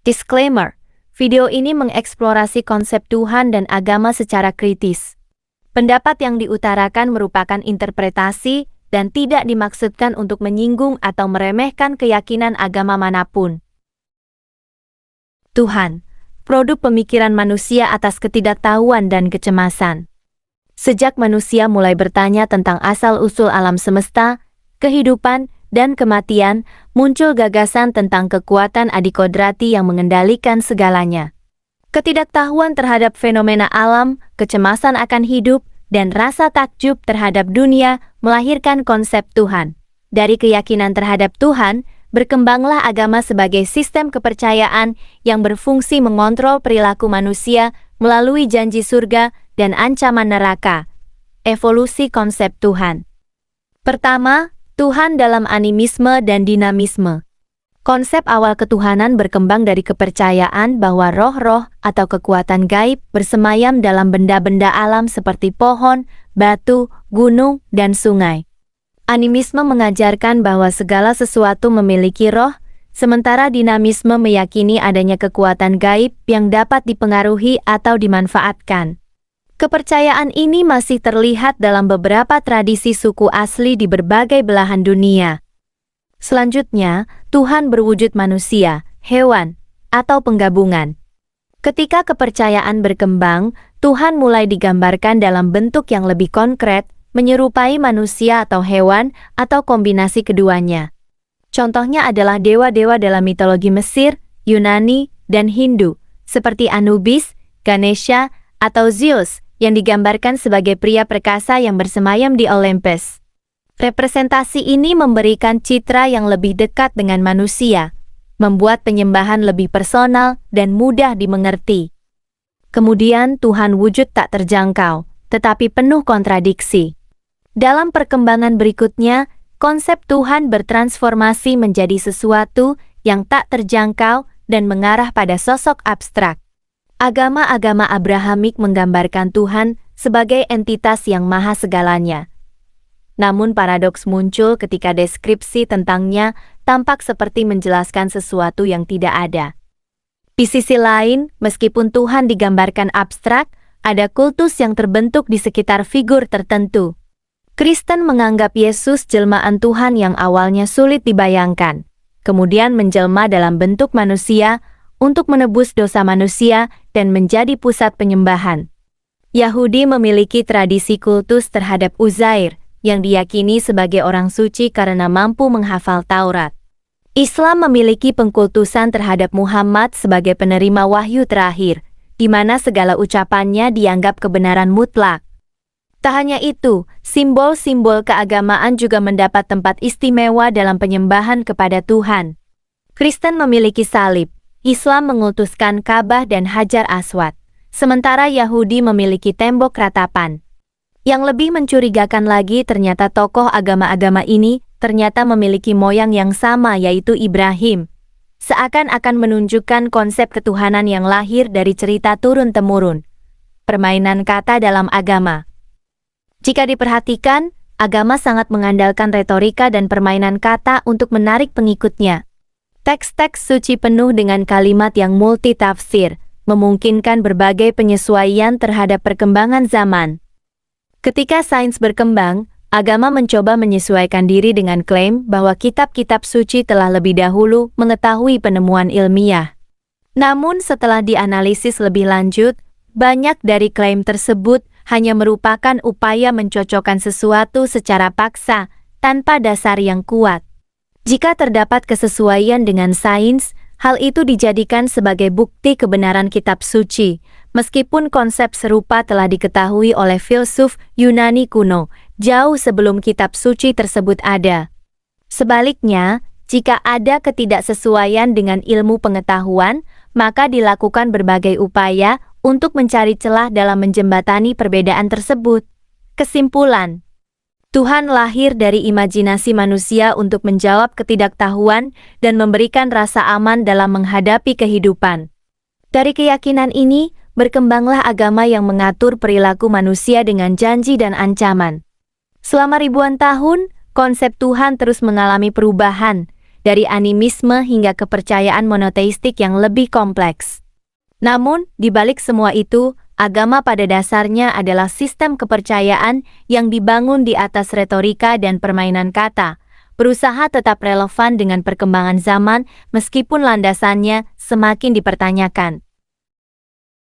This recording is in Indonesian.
Disclaimer, video ini mengeksplorasi konsep Tuhan dan agama secara kritis. Pendapat yang diutarakan merupakan interpretasi dan tidak dimaksudkan untuk menyinggung atau meremehkan keyakinan agama manapun. Tuhan, produk pemikiran manusia atas ketidaktahuan dan kecemasan. Sejak manusia mulai bertanya tentang asal-usul alam semesta, kehidupan, dan kematian, muncul gagasan tentang kekuatan adikodrati yang mengendalikan segalanya. Ketidaktahuan terhadap fenomena alam, kecemasan akan hidup, dan rasa takjub terhadap dunia melahirkan konsep Tuhan. Dari keyakinan terhadap Tuhan, berkembanglah agama sebagai sistem kepercayaan yang berfungsi mengontrol perilaku manusia melalui janji surga dan ancaman neraka. Evolusi konsep Tuhan. Pertama, Tuhan dalam animisme dan dinamisme. Konsep awal ketuhanan berkembang dari kepercayaan bahwa roh-roh atau kekuatan gaib bersemayam dalam benda-benda alam seperti pohon, batu, gunung, dan sungai. Animisme mengajarkan bahwa segala sesuatu memiliki roh, sementara dinamisme meyakini adanya kekuatan gaib yang dapat dipengaruhi atau dimanfaatkan. Kepercayaan ini masih terlihat dalam beberapa tradisi suku asli di berbagai belahan dunia. Selanjutnya, Tuhan berwujud manusia, hewan, atau penggabungan. Ketika kepercayaan berkembang, Tuhan mulai digambarkan dalam bentuk yang lebih konkret, menyerupai manusia atau hewan, atau kombinasi keduanya. Contohnya adalah dewa-dewa dalam mitologi Mesir, Yunani, dan Hindu, seperti Anubis, Ganesha, atau Zeus, yang digambarkan sebagai pria perkasa yang bersemayam di Olympus. Representasi ini memberikan citra yang lebih dekat dengan manusia, membuat penyembahan lebih personal dan mudah dimengerti. Kemudian Tuhan wujud tak terjangkau, tetapi penuh kontradiksi. Dalam perkembangan berikutnya, konsep Tuhan bertransformasi menjadi sesuatu yang tak terjangkau dan mengarah pada sosok abstrak. Agama-agama Abrahamik menggambarkan Tuhan sebagai entitas yang maha segalanya. Namun paradoks muncul ketika deskripsi tentangnya tampak seperti menjelaskan sesuatu yang tidak ada. Di sisi lain, meskipun Tuhan digambarkan abstrak, ada kultus yang terbentuk di sekitar figur tertentu. Kristen menganggap Yesus jelmaan Tuhan yang awalnya sulit dibayangkan, kemudian menjelma dalam bentuk manusia untuk menebus dosa manusia dan menjadi pusat penyembahan. Yahudi memiliki tradisi kultus terhadap Uzair, yang diyakini sebagai orang suci karena mampu menghafal Taurat. Islam memiliki pengkultusan terhadap Muhammad sebagai penerima wahyu terakhir, di mana segala ucapannya dianggap kebenaran mutlak. Tak hanya itu, simbol-simbol keagamaan juga mendapat tempat istimewa dalam penyembahan kepada Tuhan. Kristen memiliki salib, Islam mengultuskan Ka'bah dan Hajar Aswad, sementara Yahudi memiliki tembok ratapan. Yang lebih mencurigakan lagi ternyata tokoh agama-agama ini ternyata memiliki moyang yang sama, yaitu Ibrahim. Seakan-akan menunjukkan konsep ketuhanan yang lahir dari cerita turun-temurun. Permainan kata dalam agama. Jika diperhatikan, agama sangat mengandalkan retorika dan permainan kata untuk menarik pengikutnya. Teks-teks suci penuh dengan kalimat yang multitafsir, memungkinkan berbagai penyesuaian terhadap perkembangan zaman. Ketika sains berkembang, agama mencoba menyesuaikan diri dengan klaim bahwa kitab-kitab suci telah lebih dahulu mengetahui penemuan ilmiah. Namun setelah dianalisis lebih lanjut, banyak dari klaim tersebut hanya merupakan upaya mencocokkan sesuatu secara paksa, tanpa dasar yang kuat. Jika terdapat kesesuaian dengan sains, hal itu dijadikan sebagai bukti kebenaran kitab suci, meskipun konsep serupa telah diketahui oleh filsuf Yunani kuno, jauh sebelum kitab suci tersebut ada. Sebaliknya, jika ada ketidaksesuaian dengan ilmu pengetahuan, maka dilakukan berbagai upaya untuk mencari celah dalam menjembatani perbedaan tersebut. Kesimpulan: Tuhan lahir dari imajinasi manusia untuk menjawab ketidaktahuan dan memberikan rasa aman dalam menghadapi kehidupan. Dari keyakinan ini, berkembanglah agama yang mengatur perilaku manusia dengan janji dan ancaman. Selama ribuan tahun, konsep Tuhan terus mengalami perubahan, dari animisme hingga kepercayaan monoteistik yang lebih kompleks. Namun, di balik semua itu, agama pada dasarnya adalah sistem kepercayaan yang dibangun di atas retorika dan permainan kata, berusaha tetap relevan dengan perkembangan zaman meskipun landasannya semakin dipertanyakan.